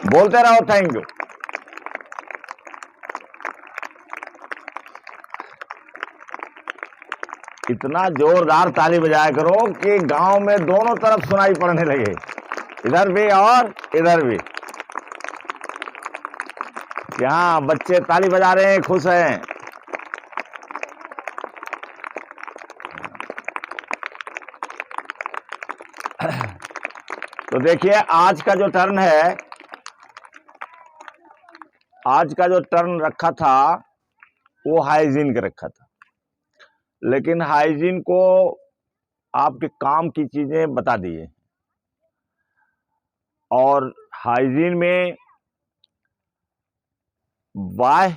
बोलते रहो thank you. इतना जोरदार ताली बजाया करो कि गांव में दोनों तरफ सुनाई पड़ने लगे, इधर भी और इधर भी। यहाँ बच्चे ताली बजा रहे हैं, खुश हैं। तो देखिए आज का जो टर्न है, आज का जो टर्न रखा था वो हाइजीन का रखा था, लेकिन हाइजीन को आपके काम की चीजें बता दिए। और हाइजीन में बाह्य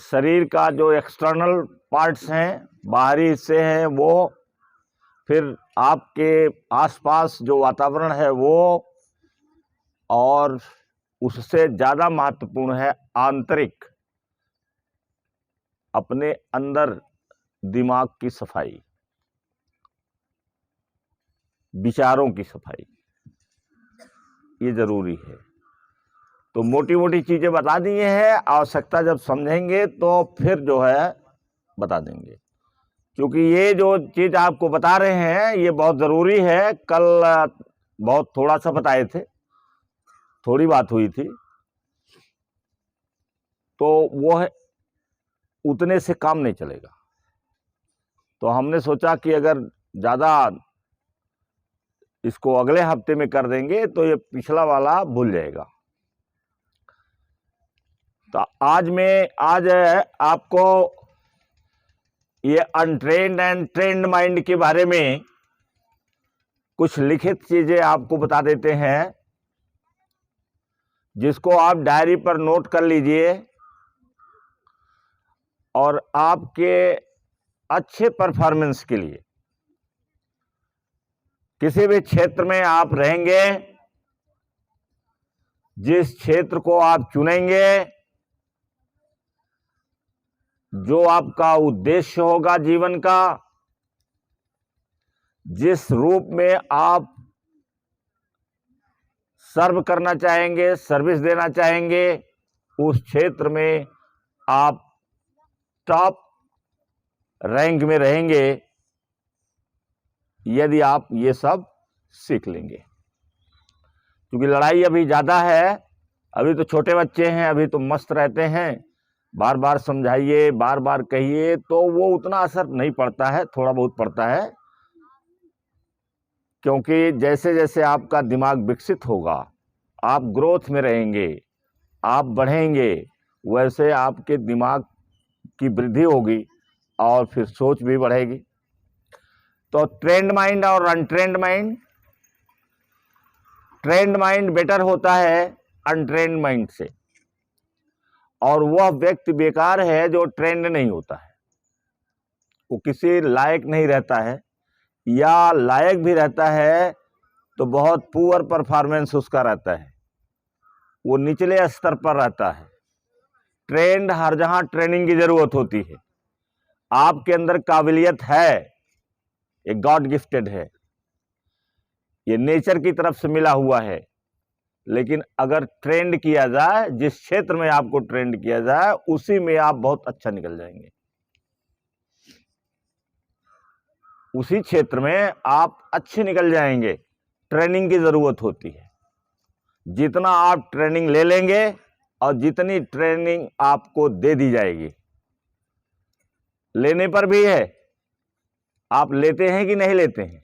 शरीर का जो एक्सटर्नल पार्ट्स हैं, बाहरी हिस्से हैं वो, फिर आपके आसपास जो वातावरण है वो, और उससे ज्यादा महत्वपूर्ण है आंतरिक, अपने अंदर दिमाग की सफाई, विचारों की सफाई, ये जरूरी है। तो मोटी मोटी चीजें बता दी हैं, आवश्यकता जब समझेंगे तो फिर जो है बता देंगे, क्योंकि ये जो चीज आपको बता रहे हैं ये बहुत जरूरी है। कल बहुत थोड़ा सा बताए थे, थोड़ी बात हुई थी, तो वो है उतने से काम नहीं चलेगा। तो हमने सोचा कि अगर ज्यादा इसको अगले हफ्ते में कर देंगे तो ये पिछला वाला भूल जाएगा। तो आज आपको ये अनट्रेन्ड एंड ट्रेन्ड माइंड के बारे में कुछ लिखित चीजें आपको बता देते हैं, जिसको आप डायरी पर नोट कर लीजिए, और आपके अच्छे परफॉर्मेंस के लिए किसी भी क्षेत्र में आप रहेंगे, जिस क्षेत्र को आप चुनेंगे, जो आपका उद्देश्य होगा जीवन का, जिस रूप में आप सर्व करना चाहेंगे, सर्विस देना चाहेंगे, उस क्षेत्र में आप टॉप रैंक में रहेंगे यदि आप ये सब सीख लेंगे। क्योंकि लड़ाई अभी ज्यादा है, अभी तो छोटे बच्चे हैं, अभी तो मस्त रहते हैं, बार बार समझाइए, बार बार कहिए तो वो उतना असर नहीं पड़ता है, थोड़ा बहुत पड़ता है। क्योंकि जैसे जैसे आपका दिमाग विकसित होगा, आप ग्रोथ में रहेंगे, आप बढ़ेंगे, वैसे आपके दिमाग की वृद्धि होगी और फिर सोच भी बढ़ेगी। तो ट्रेंड माइंड और untrained mind, trend mind better होता है अनट्रेंड माइंड से, और वह व्यक्ति बेकार है जो ट्रेंड नहीं होता है। वो किसी लायक नहीं रहता है, या लायक भी रहता है तो बहुत पुअर परफॉर्मेंस उसका रहता है, वो निचले स्तर पर रहता है। ट्रेंड हर जहां ट्रेनिंग की जरूरत होती है। आपके अंदर काबिलियत है, ये गॉड गिफ्टेड है, ये नेचर की तरफ से मिला हुआ है, लेकिन अगर ट्रेंड किया जाए, जिस क्षेत्र में आपको ट्रेंड किया जाए उसी में आप बहुत अच्छा निकल जाएंगे, उसी क्षेत्र में आप अच्छे निकल जाएंगे। ट्रेनिंग की जरूरत होती है। जितना आप ट्रेनिंग ले लेंगे और जितनी ट्रेनिंग आपको दे दी जाएगी, लेने पर भी है, आप लेते हैं कि नहीं लेते हैं,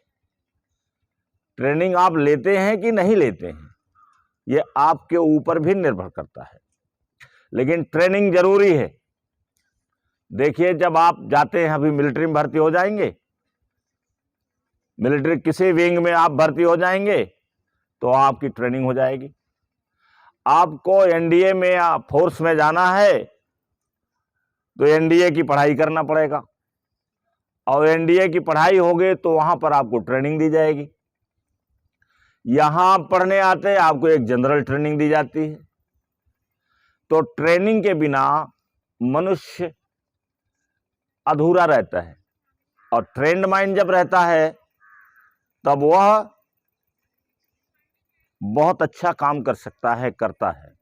ट्रेनिंग आप लेते हैं कि नहीं लेते हैं, ये आपके ऊपर भी निर्भर करता है। लेकिन ट्रेनिंग जरूरी है। देखिए जब आप जाते हैं, अभी मिलिट्री में भर्ती हो जाएंगे, मिलिट्री किसी विंग में आप भर्ती हो जाएंगे तो आपकी ट्रेनिंग हो जाएगी। आपको एनडीए में या फोर्स में जाना है तो एनडीए की पढ़ाई करना पड़ेगा, और एनडीए की पढ़ाई होगी तो वहां पर आपको ट्रेनिंग दी जाएगी। यहां पढ़ने आते आपको एक जनरल ट्रेनिंग दी जाती है। तो ट्रेनिंग के बिना मनुष्य अधूरा रहता है, और ट्रेंड माइंड जब रहता है तब वह बहुत अच्छा काम कर सकता है, करता है।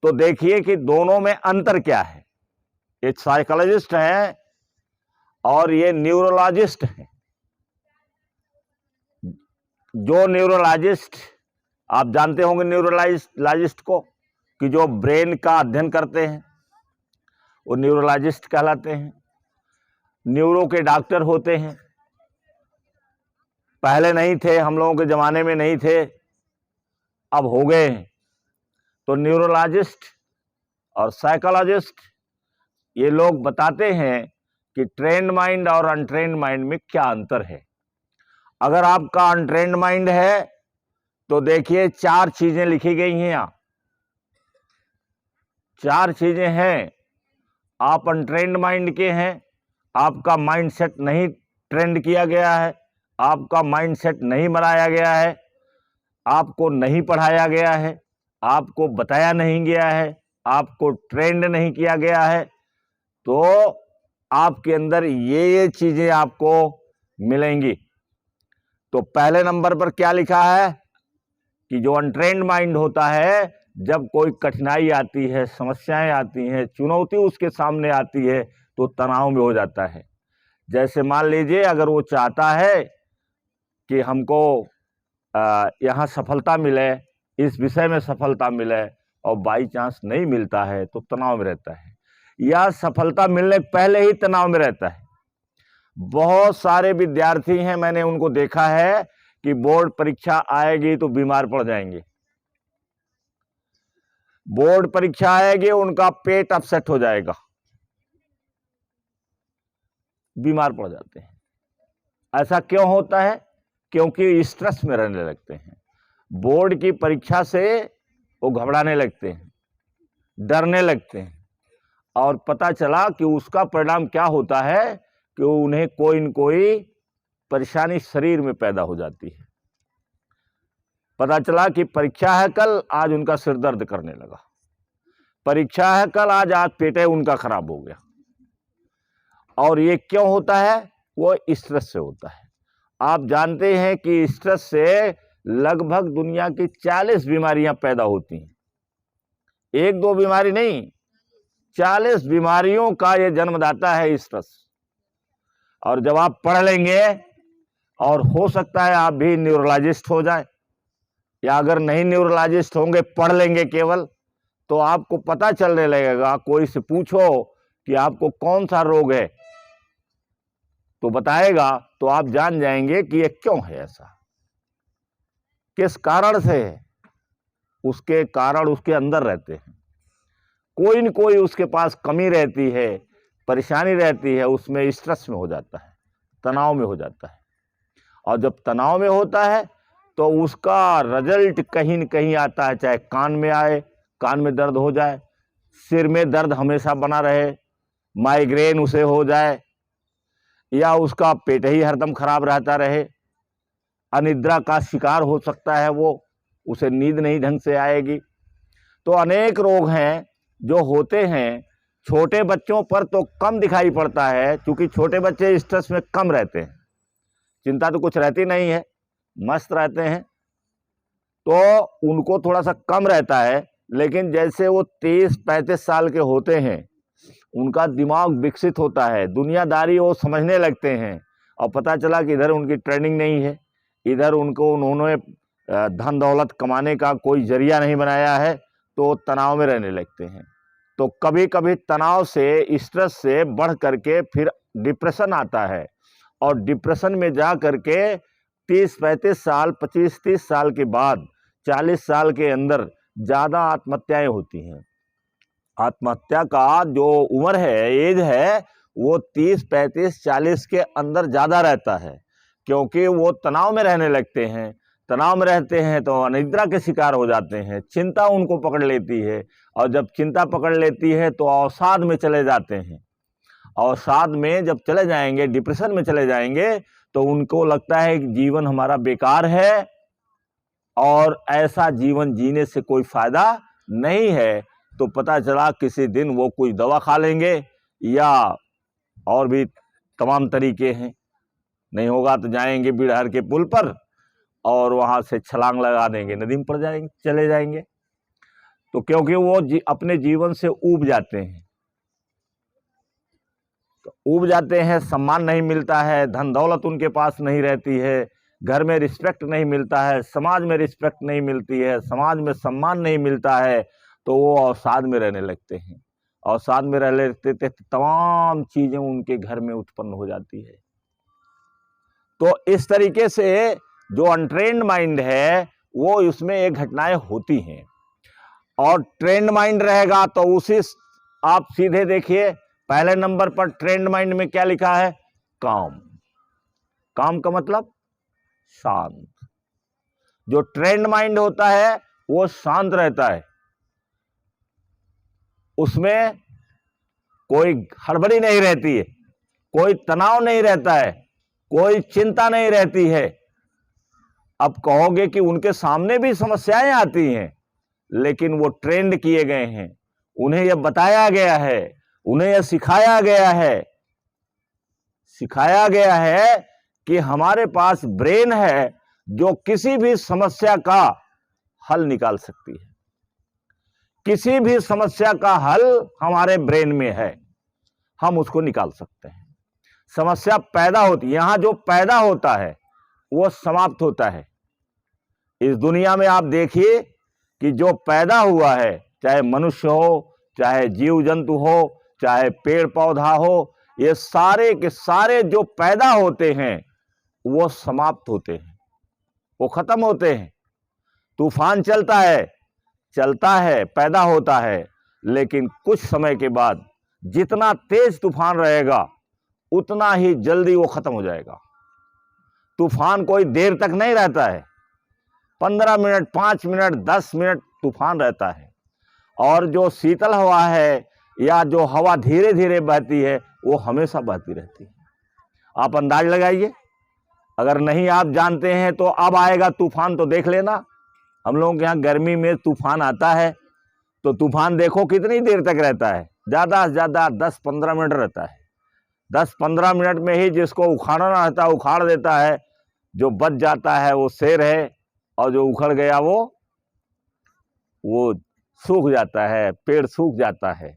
तो देखिए कि दोनों में अंतर क्या है। एक साइकोलॉजिस्ट है और ये न्यूरोलॉजिस्ट है। जो न्यूरोलॉजिस्ट, आप जानते होंगे न्यूरोलॉजिस्ट को, कि जो ब्रेन का अध्ययन करते हैं वो न्यूरोलॉजिस्ट कहलाते हैं। न्यूरो के डॉक्टर होते हैं। पहले नहीं थे, हम लोगों के ज़माने में नहीं थे, अब हो गए हैं। तो न्यूरोलॉजिस्ट और साइकोलॉजिस्ट ये लोग बताते हैं कि ट्रेन्ड माइंड और अनट्रेन्ड माइंड में क्या अंतर है। अगर आपका अनट्रेन्ड माइंड है तो देखिए 4 चीजें लिखी गई हैं यहाँ। 4 चीजें हैं। आप अनट्रेन्ड माइंड के हैं, आपका माइंडसेट नहीं ट्रेंड किया गया है, आपका माइंडसेट नहीं बनाया गया है, आपको नहीं पढ़ाया गया है, आपको बताया नहीं गया है, आपको ट्रेंड नहीं किया गया है, तो आपके अंदर ये चीजें आपको मिलेंगी। तो पहले नंबर पर क्या लिखा है कि जो अनट्रेन्ड माइंड होता है, जब कोई कठिनाई आती है, समस्याएं आती हैं, चुनौती उसके सामने आती है तो तनाव में हो जाता है। जैसे मान लीजिए अगर वो चाहता है कि हमको यहाँ सफलता मिले, इस विषय में सफलता मिले, और बाई चांस नहीं मिलता है तो तनाव में रहता है, या सफलता मिलने के पहले ही तनाव में रहता है। बहुत सारे विद्यार्थी हैं, मैंने उनको देखा है कि बोर्ड परीक्षा आएगी तो बीमार पड़ जाएंगे। बोर्ड परीक्षा आएगी, उनका पेट अपसेट हो जाएगा, बीमार पड़ जाते हैं। ऐसा क्यों होता है? क्योंकि स्ट्रेस में रहने लगते हैं। बोर्ड की परीक्षा से वो घबराने लगते हैं, डरने लगते हैं, और पता चला कि उसका परिणाम क्या होता है कि उन्हें कोई न कोई परेशानी शरीर में पैदा हो जाती है। पता चला कि परीक्षा है कल, आज उनका सिर दर्द करने लगा। परीक्षा है कल, आज पेट उनका खराब हो गया। और ये क्यों होता है? वो स्ट्रेस से होता है। आप जानते हैं कि स्ट्रेस से लगभग दुनिया की 40 बीमारियां पैदा होती हैं। 1-2 बीमारी नहीं, 40 बीमारियों का ये जन्मदाता है स्ट्रेस। और जब आप पढ़ लेंगे, और हो सकता है आप भी न्यूरोलॉजिस्ट हो जाए, या अगर नहीं न्यूरोलॉजिस्ट होंगे, पढ़ लेंगे केवल, तो आपको पता चलने लगेगा। कोई से पूछो कि आपको कौन सा रोग है, तो बताएगा, तो आप जान जाएंगे कि ये क्यों है ऐसा, किस कारण से है। उसके कारण उसके अंदर रहते हैं। कोई न कोई उसके पास कमी रहती है, परेशानी रहती है, उसमें स्ट्रेस में हो जाता है, तनाव में हो जाता है। और जब तनाव में होता है तो उसका रिजल्ट कहीं न कहीं आता है, चाहे कान में आए, कान में दर्द हो जाए, सिर में दर्द हमेशा बना रहे, माइग्रेन उसे हो जाए, या उसका पेट ही हरदम खराब रहता रहे, अनिद्रा का शिकार हो सकता है वो, उसे नींद नहीं ढंग से आएगी। तो अनेक रोग हैं जो होते हैं। छोटे बच्चों पर तो कम दिखाई पड़ता है, क्योंकि छोटे बच्चे स्ट्रेस में कम रहते हैं, चिंता तो कुछ रहती नहीं है, मस्त रहते हैं, तो उनको थोड़ा सा कम रहता है। लेकिन जैसे वो 30-35 साल के होते हैं, उनका दिमाग विकसित होता है, दुनियादारी वो समझने लगते हैं, और पता चला कि इधर उनकी ट्रेनिंग नहीं है, इधर उन्होंने धन दौलत कमाने का कोई जरिया नहीं बनाया है, तो तनाव में रहने लगते हैं। तो कभी कभी तनाव से, स्ट्रेस से बढ़ करके फिर डिप्रेशन आता है, और डिप्रेशन में जा करके 30-35 साल, 25-30 साल के बाद, 40 साल के अंदर ज़्यादा आत्महत्याएं होती हैं। आत्महत्या का जो उम्र है, एज है, वो 30-35-40 के अंदर ज़्यादा रहता है, क्योंकि वो तनाव में रहने लगते हैं। तनाव में रहते हैं तो अनिद्रा के शिकार हो जाते हैं, चिंता उनको पकड़ लेती है, और जब चिंता पकड़ लेती है तो अवसाद में चले जाते हैं। अवसाद में जब चले जाएंगे, डिप्रेशन में चले जाएंगे, तो उनको लगता है कि जीवन हमारा बेकार है, और ऐसा जीवन जीने से कोई फायदा नहीं है। तो पता चला किसी दिन वो कुछ दवा खा लेंगे, या और भी तमाम तरीके हैं। नहीं होगा तो जाएंगे बीड़हर के पुल पर, और वहाँ से छलांग लगा देंगे, नदी में पड़ जाएंगे, चले जाएंगे। तो क्योंकि वो अपने जीवन से ऊब जाते हैं, तो ऊब जाते हैं, सम्मान नहीं मिलता है, धन दौलत उनके पास नहीं रहती है, घर में रिस्पेक्ट नहीं मिलता है, समाज में रिस्पेक्ट नहीं मिलती है, समाज में सम्मान नहीं मिलता है, तो वो अवसाद में रहने लगते हैं। अवसाद में रहने लगते थे, तमाम चीजें उनके घर में उत्पन्न हो जाती है। तो इस तरीके से जो अनट्रेन्ड माइंड है वो उसमें एक घटनाएं होती हैं। और ट्रेंड माइंड रहेगा तो उसी, आप सीधे देखिए पहले नंबर पर ट्रेंड माइंड में क्या लिखा है? काम। काम का मतलब शांत। जो ट्रेंड माइंड होता है वो शांत रहता है, उसमें कोई हड़बड़ी नहीं रहती है, कोई तनाव नहीं रहता है, कोई चिंता नहीं रहती है। अब कहोगे कि उनके सामने भी समस्याएं आती हैं, लेकिन वो ट्रेंड किए गए हैं, उन्हें यह बताया गया है, उन्हें यह सिखाया गया है कि हमारे पास ब्रेन है जो किसी भी समस्या का हल निकाल सकती है। किसी भी समस्या का हल हमारे ब्रेन में है, हम उसको निकाल सकते हैं। समस्या पैदा होती, यहां जो पैदा होता है वो समाप्त होता है। इस दुनिया में आप देखिए कि जो पैदा हुआ है, चाहे मनुष्य हो, चाहे जीव जंतु हो, चाहे पेड़ पौधा हो, ये सारे के सारे जो पैदा होते हैं वो समाप्त होते हैं, वो खत्म होते हैं। तूफान चलता है, पैदा होता है, लेकिन कुछ समय के बाद जितना तेज तूफान रहेगा उतना ही जल्दी वो खत्म हो जाएगा। तूफान कोई देर तक नहीं रहता है, 15 मिनट, 5 मिनट, 10 मिनट तूफान रहता है। और जो शीतल हवा है या जो हवा धीरे धीरे बहती है वो हमेशा बहती रहती है। आप अंदाज लगाइए, अगर नहीं आप जानते हैं तो अब आएगा तूफान तो देख लेना। हम लोगों के यहाँ गर्मी में तूफान आता है तो तूफान देखो कितनी देर तक रहता है, ज़्यादा से ज़्यादा 10-15 मिनट रहता है। 10-15 मिनट में ही जिसको उखाड़ना रहता है उखाड़ देता है, जो बच जाता है वो शेर है, और जो उखड़ गया वो सूख जाता है, पेड़ सूख जाता है।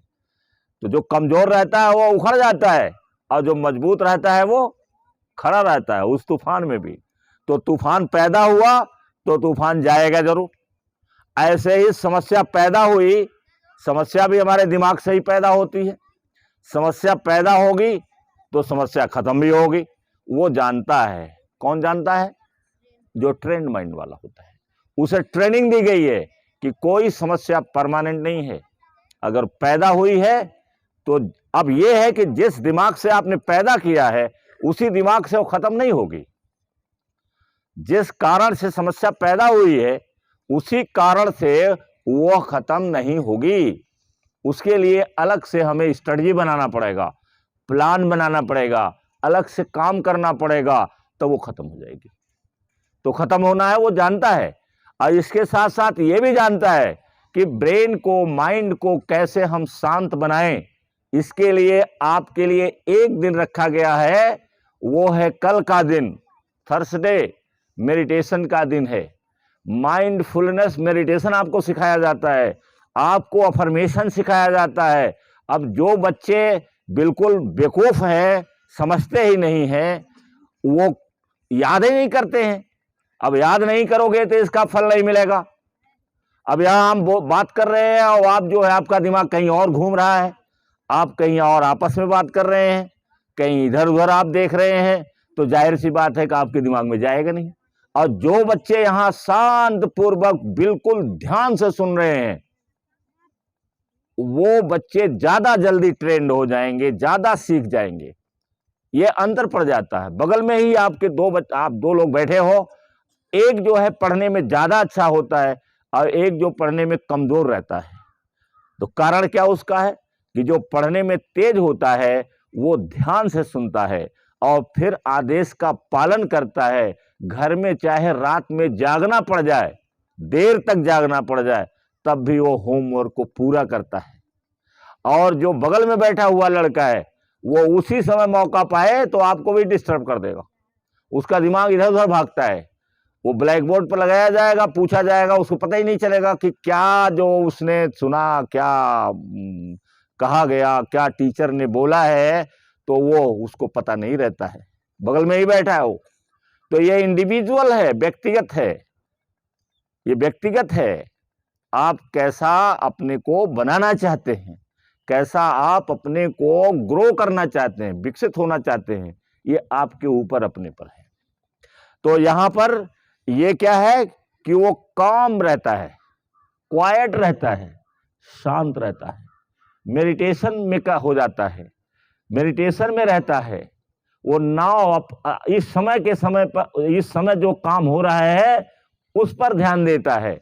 तो जो कमजोर रहता है वो उखड़ जाता है, और जो मजबूत रहता है वो खड़ा रहता है उस तूफान में भी। तो तूफान पैदा हुआ तो तूफान जाएगा जरूर। ऐसे ही समस्या पैदा हुई, समस्या भी हमारे दिमाग से ही पैदा होती है। समस्या पैदा होगी तो समस्या खत्म भी होगी। वो जानता है, कौन जानता है? जो ट्रेंड माइंड वाला होता है, उसे ट्रेनिंग दी गई है कि कोई समस्या परमानेंट नहीं है। अगर पैदा हुई है तो अब यह है कि जिस दिमाग से आपने पैदा किया है उसी दिमाग से वो खत्म नहीं होगी। जिस कारण से समस्या पैदा हुई है उसी कारण से वो खत्म नहीं होगी। उसके लिए अलग से हमें स्ट्रेटजी बनाना पड़ेगा, प्लान बनाना पड़ेगा, अलग से काम करना पड़ेगा, तो वो खत्म हो जाएगी। तो खत्म होना है वो जानता है, और इसके साथ साथ ये भी जानता है कि ब्रेन को, माइंड को कैसे हम शांत बनाएं। इसके लिए आपके लिए एक दिन रखा गया है, वो है कल का दिन, थर्सडे मेडिटेशन का दिन है। माइंडफुलनेस मेडिटेशन आपको सिखाया जाता है, आपको अफर्मेशन सिखाया जाता है। अब जो बच्चे बिल्कुल बेवकूफ हैं, समझते ही नहीं हैं, वो याद ही नहीं करते हैं। अब याद नहीं करोगे तो इसका फल नहीं मिलेगा। अब यहाँ हम बात कर रहे हैं और आप जो है आपका दिमाग कहीं और घूम रहा है, आप कहीं और आपस में बात कर रहे हैं, कहीं इधर उधर आप देख रहे हैं, तो जाहिर सी बात है कि आपके दिमाग में जाएगा नहीं। और जो बच्चे यहाँ शांत पूर्वक बिल्कुल ध्यान से सुन रहे हैं, वो बच्चे ज्यादा जल्दी ट्रेंड हो जाएंगे, ज्यादा सीख जाएंगे। ये अंतर पड़ जाता है। बगल में ही आपके आप दो लोग बैठे हो, एक जो है पढ़ने में ज्यादा अच्छा होता है और एक जो पढ़ने में कमजोर रहता है। तो कारण क्या उसका है कि जो पढ़ने में तेज होता है वो ध्यान से सुनता है और फिर आदेश का पालन करता है। घर में चाहे रात में जागना पड़ जाए, देर तक जागना पड़ जाए, तब भी वो होमवर्क को पूरा करता है। और जो बगल में बैठा हुआ लड़का है वो उसी समय मौका पाए तो आपको भी डिस्टर्ब कर देगा। उसका दिमाग इधर उधर भागता है, वो ब्लैक बोर्ड पर लगाया जाएगा, पूछा जाएगा, उसको पता ही नहीं चलेगा कि क्या जो उसने सुना, क्या कहा गया, क्या टीचर ने बोला है, तो वो उसको पता नहीं रहता है, बगल में ही बैठा है वो। तो ये इंडिविजुअल है, व्यक्तिगत है, ये व्यक्तिगत है। आप कैसा अपने को बनाना चाहते हैं, कैसा आप अपने को ग्रो करना चाहते हैं, विकसित होना चाहते हैं, ये आपके ऊपर अपने पर है। तो यहां पर ये क्या है कि वो काम रहता है, क्वाइट रहता है, शांत रहता है, मेडिटेशन में का हो जाता है, मेडिटेशन में रहता है। वो नाव इस समय के समय पर, इस समय जो काम हो रहा है उस पर ध्यान देता है।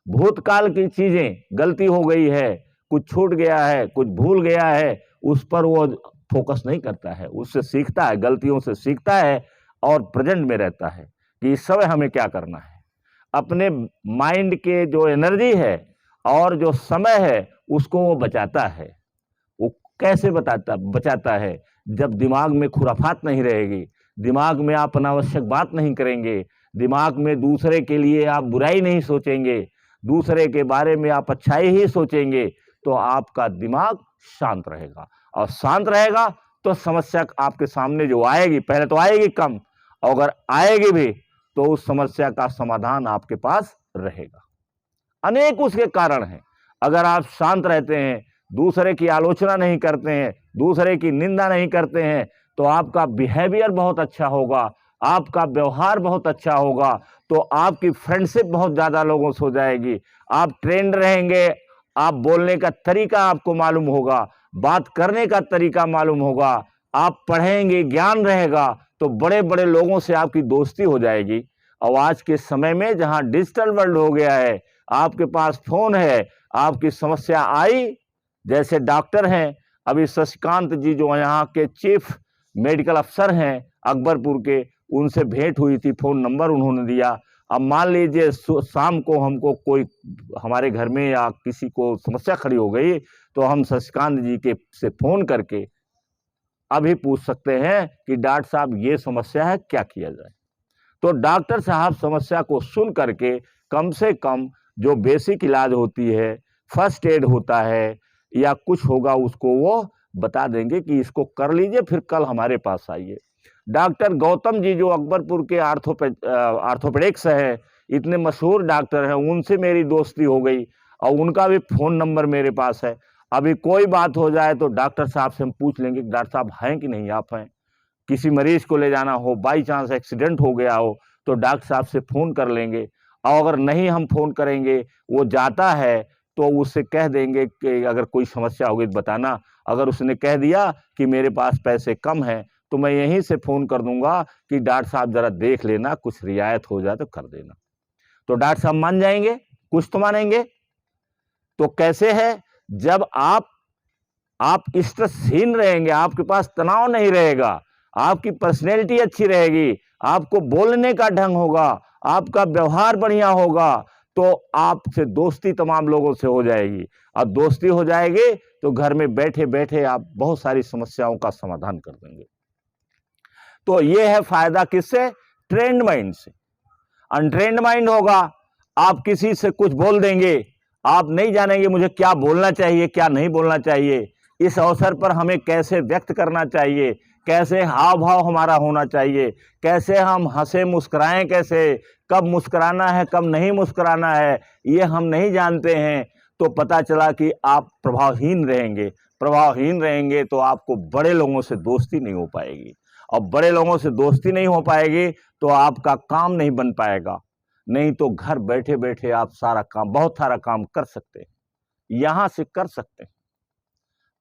भूतकाल की चीजें, गलती हो गई है, कुछ छूट गया है, कुछ भूल गया है, उस पर वो फोकस नहीं करता है, उससे सीखता है, गलतियों से सीखता है और प्रेजेंट में रहता है कि इस समय हमें क्या करना है। अपने माइंड के जो एनर्जी है और जो समय है उसको वो बचाता है। वो कैसे बचाता है? जब दिमाग में खुराफात नहीं रहेगी, दिमाग में आप अनावश्यक बात नहीं करेंगे, दिमाग में दूसरे के लिए आप बुराई नहीं सोचेंगे, दूसरे के बारे में आप अच्छाई ही सोचेंगे, तो आपका दिमाग शांत रहेगा। और शांत रहेगा तो समस्या आपके सामने जो आएगी, पहले तो आएगी कम, और अगर आएगी भी तो उस समस्या का समाधान आपके पास रहेगा। अनेक उसके कारण हैं। अगर आप शांत रहते हैं, दूसरे की आलोचना नहीं करते हैं, दूसरे की निंदा नहीं करते हैं, तो आपका बिहेवियर बहुत अच्छा होगा, आपका व्यवहार बहुत अच्छा होगा, तो आपकी फ्रेंडशिप बहुत ज्यादा लोगों से हो जाएगी। आप ट्रेंड रहेंगे, आप बोलने का तरीका आपको मालूम होगा, बात करने का तरीका मालूम होगा, आप पढ़ेंगे, ज्ञान रहेगा, तो बड़े बड़े लोगों से आपकी दोस्ती हो जाएगी। और आज के समय में जहां डिजिटल वर्ल्ड हो गया है, आपके पास फोन है, आपकी समस्या आई, जैसे डॉक्टर हैं, अभी शशिकांत जी जो यहाँ के चीफ मेडिकल अफसर हैं अकबरपुर के, उनसे भेंट हुई थी, फोन नंबर उन्होंने दिया। अब मान लीजिए शाम को हमको कोई हमारे घर में या किसी को समस्या खड़ी हो गई, तो हम शशिकांत जी के से फोन करके अभी पूछ सकते हैं कि डॉक्टर साहब ये समस्या है, क्या किया जाए। तो डॉक्टर साहब समस्या को सुन करके कम से कम जो बेसिक इलाज होती है, फर्स्ट एड होता है या कुछ होगा, उसको वो बता देंगे कि इसको कर लीजिए, फिर कल हमारे पास आइए। डॉक्टर गौतम जी जो अकबरपुर के आर्थोपेडिक्स है, इतने मशहूर डॉक्टर हैं, उनसे मेरी दोस्ती हो गई और उनका भी फोन नंबर मेरे पास है। अभी कोई बात हो जाए तो डॉक्टर साहब से हम पूछ लेंगे कि डॉक्टर साहब हैं कि नहीं आप हैं। किसी मरीज को ले जाना हो, बाई चांस एक्सीडेंट हो गया हो, तो डॉक्टर साहब से फोन कर लेंगे। और अगर नहीं हम फोन करेंगे, वो जाता है, तो उससे कह देंगे कि अगर कोई समस्या होगी तो बताना। अगर उसने कह दिया कि मेरे पास पैसे कम हैं, तो मैं यहीं से फोन कर दूंगा कि डॉक्टर साहब जरा देख लेना, कुछ रियायत हो जाए तो कर देना। तो डॉक्टर साहब मान जाएंगे, कुछ तो मानेंगे। तो कैसे है, जब आप स्ट्रेसहीन रहेंगे, आपके पास तनाव नहीं रहेगा, आपकी पर्सनैलिटी अच्छी रहेगी, आपको बोलने का ढंग होगा, आपका व्यवहार बढ़िया होगा, तो आपसे दोस्ती तमाम लोगों से हो जाएगी। और दोस्ती हो जाएगी तो घर में बैठे बैठे आप बहुत सारी समस्याओं का समाधान कर देंगे। तो ये है फायदा किससे? ट्रेंड माइंड से। अनट्रेंड माइंड होगा, आप किसी से कुछ बोल देंगे, आप नहीं जानेंगे मुझे क्या बोलना चाहिए, क्या नहीं बोलना चाहिए, इस अवसर पर हमें कैसे व्यक्त करना चाहिए, कैसे हाव भाव हमारा होना चाहिए, कैसे हम हंसे मुस्कुराएं, कैसे कब मुस्कुराना है कब नहीं मुस्कुराना है, ये हम नहीं जानते हैं। तो पता चला कि आप प्रभावहीन रहेंगे। प्रभावहीन रहेंगे तो आपको बड़े लोगों से दोस्ती नहीं हो पाएगी, और बड़े लोगों से दोस्ती नहीं हो पाएगी तो आपका काम नहीं बन पाएगा। नहीं तो घर बैठे बैठे आप सारा काम, बहुत सारा काम कर सकते हैं, यहां से कर सकते हैं।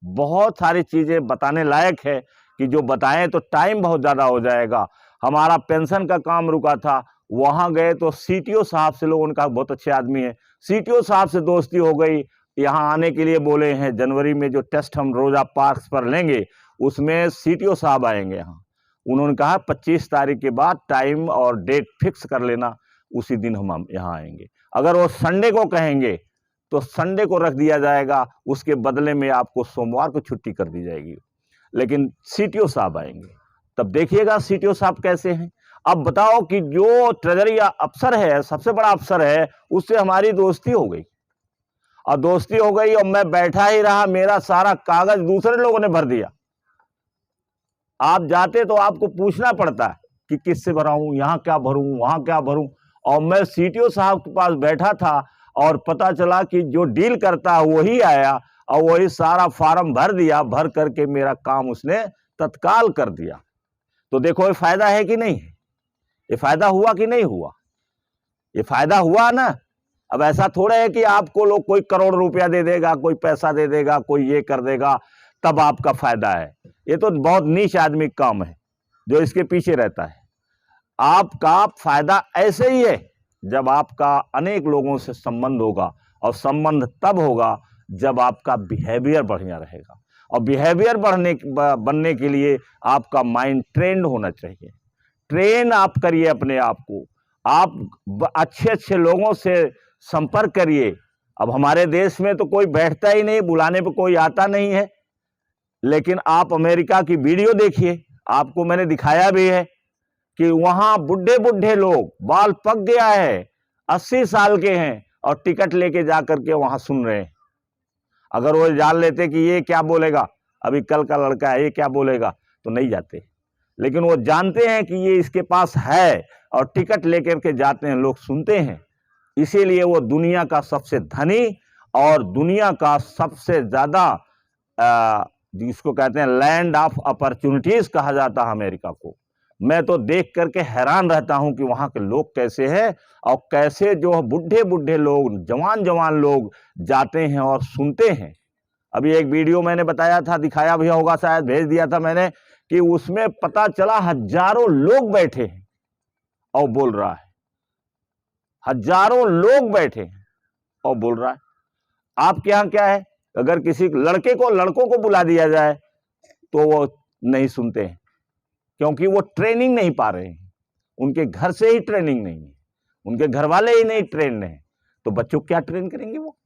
बहुत सारी चीजें बताने लायक है कि जो बताएं तो टाइम बहुत ज्यादा हो जाएगा। हमारा पेंशन का काम रुका था, वहां गए तो सीटीओ साहब से, लोग उनका बहुत अच्छे आदमी है, सीटीओ साहब से दोस्ती हो गई। यहाँ आने के लिए बोले हैं, जनवरी में जो टेस्ट हम रोजा पार्क्स पर लेंगे उसमें सीटीओ साहब आएंगे यहाँ। उन्होंने कहा 25 तारीख के बाद टाइम और डेट फिक्स कर लेना, उसी दिन हम यहाँ आएंगे। अगर वो संडे को कहेंगे तो संडे को रख दिया जाएगा, उसके बदले में आपको सोमवार को छुट्टी कर दी जाएगी। लेकिन सीटीओ साहब आएंगे, तब देखिएगा सीटीओ साहब कैसे हैं। अब बताओ कि जो ट्रेजरी अफसर है, सबसे बड़ा अफसर है, उससे हमारी दोस्ती हो गई, और दोस्ती हो गई और मैं बैठा ही रहा, मेरा सारा कागज दूसरे लोगों ने भर दिया। आप जाते तो आपको पूछना पड़ता है कि किससे भराऊं, यहां क्या भरूं, वहां क्या भरूं। और मैं सीटीओ साहब के पास बैठा था और पता चला कि जो डील करता है वही आया और वही सारा फार्म भर दिया, भर करके मेरा काम उसने तत्काल कर दिया। तो देखो ये फायदा है कि नहीं, ये फायदा हुआ कि नहीं हुआ, ये फायदा हुआ ना। अब ऐसा थोड़ा है कि आपको लोग कोई करोड़ रुपया दे देगा, कोई पैसा दे देगा, कोई ये कर देगा तब आपका फायदा है। ये तो बहुत नीच आदमी का काम है जो इसके पीछे रहता है। आपका फायदा ऐसे ही है जब आपका अनेक लोगों से संबंध होगा, और संबंध तब होगा जब आपका बिहेवियर बढ़िया रहेगा। और बिहेवियर बनने के लिए आपका माइंड ट्रेंड होना चाहिए। ट्रेन आप करिए अपने आप को, आप अच्छे अच्छे लोगों से संपर्क करिए। अब हमारे देश में तो कोई बैठता ही नहीं, बुलाने पे कोई आता नहीं है, लेकिन आप अमेरिका की वीडियो देखिए, आपको मैंने दिखाया भी है कि वहां बुढ़े बुढ़े लोग, बाल पक गया है, 80 साल के हैं और टिकट लेके जा करके वहां सुन रहे हैं। अगर वो जान लेते कि ये क्या बोलेगा, अभी कल का लड़का है, ये क्या बोलेगा, तो नहीं जाते। लेकिन वो जानते हैं कि ये इसके पास है और टिकट लेकर के जाते हैं, लोग सुनते हैं। इसीलिए वो दुनिया का सबसे धनी और दुनिया का सबसे ज्यादा जिसको कहते हैं लैंड ऑफ अपॉर्चुनिटीज कहा जाता है अमेरिका को। मैं तो देख करके हैरान रहता हूं कि वहां के लोग कैसे हैं और कैसे जो बुढ़े बुढ़े लोग, जवान जवान लोग जाते हैं और सुनते हैं। अभी एक वीडियो मैंने बताया था, दिखाया भी होगा, शायद भेज दिया था मैंने, कि उसमें पता चला हजारों लोग बैठे हैं और बोल रहा है, हजारों लोग बैठे हैं और बोल रहा है। आपके यहां क्या है, अगर किसी लड़कों को बुला दिया जाए तो वो नहीं सुनते हैं, क्योंकि वो ट्रेनिंग नहीं पा रहे हैं, उनके घर से ही ट्रेनिंग नहीं है, उनके घर वाले ही नहीं ट्रेन है, तो बच्चों क्या ट्रेन करेंगे वो।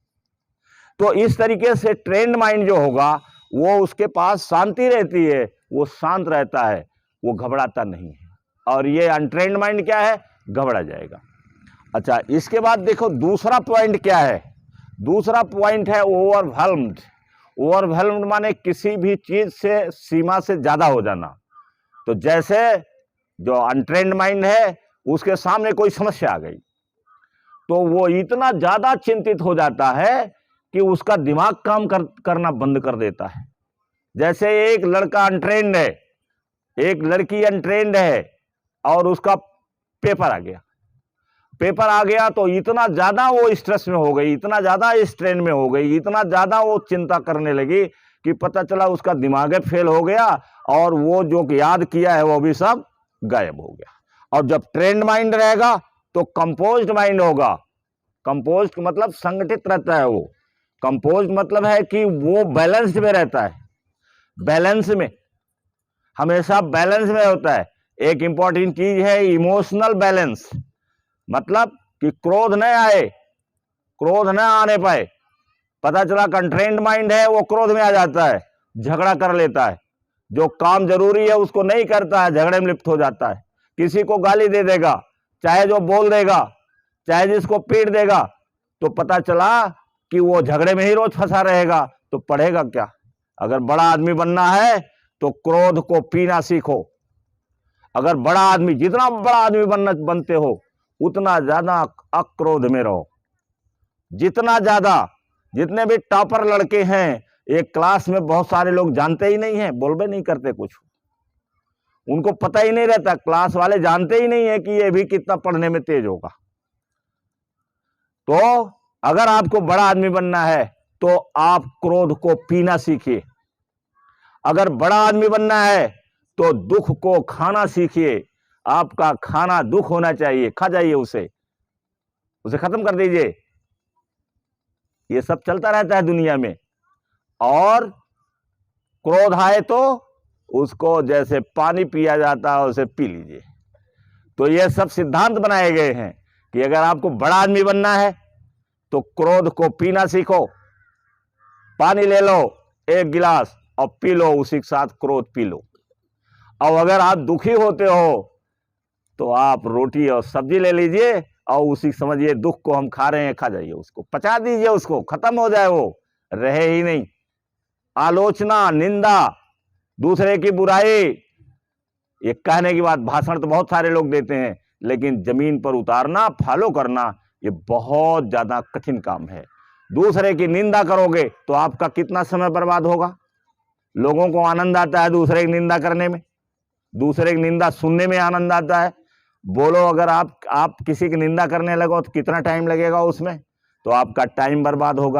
तो इस तरीके से ट्रेंड माइंड जो होगा वो उसके पास शांति रहती है, वो शांत रहता है, वो घबराता नहीं है। और ये अनट्रेंड माइंड क्या है, घबरा जाएगा। अच्छा, इसके बाद देखो दूसरा पॉइंट क्या है। दूसरा पॉइंट है ओवरवेल्म्ड। ओवरवेल्म्ड माने किसी भी चीज से सीमा से ज्यादा हो जाना। तो जैसे जो अनट्रेंड माइंड है उसके सामने कोई समस्या आ गई तो वो इतना ज्यादा चिंतित हो जाता है कि उसका दिमाग काम करना बंद कर देता है। जैसे एक लड़का अनट्रेंड है, एक लड़की अनट्रेंड है और उसका पेपर आ गया तो इतना ज्यादा वो स्ट्रेस में हो गई, इतना ज्यादा स्ट्रेन में हो गई, इतना ज्यादा वो चिंता करने लगी कि पता चला उसका दिमाग फेल हो गया और वो जो याद किया है वो भी सब गायब हो गया। और जब ट्रेंड माइंड रहेगा तो कंपोज्ड माइंड होगा। कंपोज्ड मतलब संगठित रहता है वो। कंपोज्ड मतलब है कि वो बैलेंस्ड में रहता है, बैलेंस में, हमेशा बैलेंस में होता है। एक इंपॉर्टेंट चीज है इमोशनल बैलेंस, मतलब कि क्रोध न आए, क्रोध न आने पाए। पता चला कंट्रेंड माइंड है, वो क्रोध में आ जाता है, झगड़ा कर लेता है, जो काम जरूरी है उसको नहीं करता है, झगड़े में लिप्त हो जाता है, किसी को गाली दे देगा, चाहे जो बोल देगा, चाहे जिसको पीट देगा, तो पता चला कि वो झगड़े में ही रोज फंसा रहेगा, तो पढ़ेगा क्या। अगर बड़ा आदमी बनना है तो क्रोध को पीना सीखो। अगर बड़ा आदमी, जितना बड़ा आदमी बनते हो उतना ज्यादा अक्रोध में रहो। जितना ज्यादा, जितने भी टॉपर लड़के हैं एक क्लास में बहुत सारे लोग जानते ही नहीं है, बोलबे नहीं करते, कुछ उनको पता ही नहीं रहता, क्लास वाले जानते ही नहीं है कि ये भी कितना पढ़ने में तेज होगा। तो अगर आपको बड़ा आदमी बनना है तो आप क्रोध को पीना सीखिए। अगर बड़ा आदमी बनना है तो दुख को खाना सीखिए। आपका खाना दुख होना चाहिए, खा जाइए उसे खत्म कर दीजिए। ये सब चलता रहता है दुनिया में। और क्रोध आए तो उसको जैसे पानी पिया जाता है उसे पी लीजिए। तो ये सब सिद्धांत बनाए गए हैं कि अगर आपको बड़ा आदमी बनना है तो क्रोध को पीना सीखो। पानी ले लो 1 गिलास और पी लो, उसी के साथ क्रोध पी लो। और अगर आप दुखी होते हो तो आप रोटी और सब्जी ले लीजिए और उसी समझिए दुख को हम खा रहे हैं, खा जाइए, उसको पचा दीजिए, उसको खत्म हो जाए, वो रहे ही नहीं। आलोचना, निंदा, दूसरे की बुराई, ये कहने की बात, भाषण तो बहुत सारे लोग देते हैं, लेकिन जमीन पर उतारना, फॉलो करना, ये बहुत ज्यादा कठिन काम है। दूसरे की निंदा करोगे तो आपका कितना समय बर्बाद होगा। लोगों को आनंद आता है दूसरे की निंदा करने में, दूसरे की निंदा सुनने में आनंद आता है। बोलो, अगर आप किसी की निंदा करने लगो तो कितना टाइम लगेगा उसमें, तो आपका टाइम बर्बाद होगा।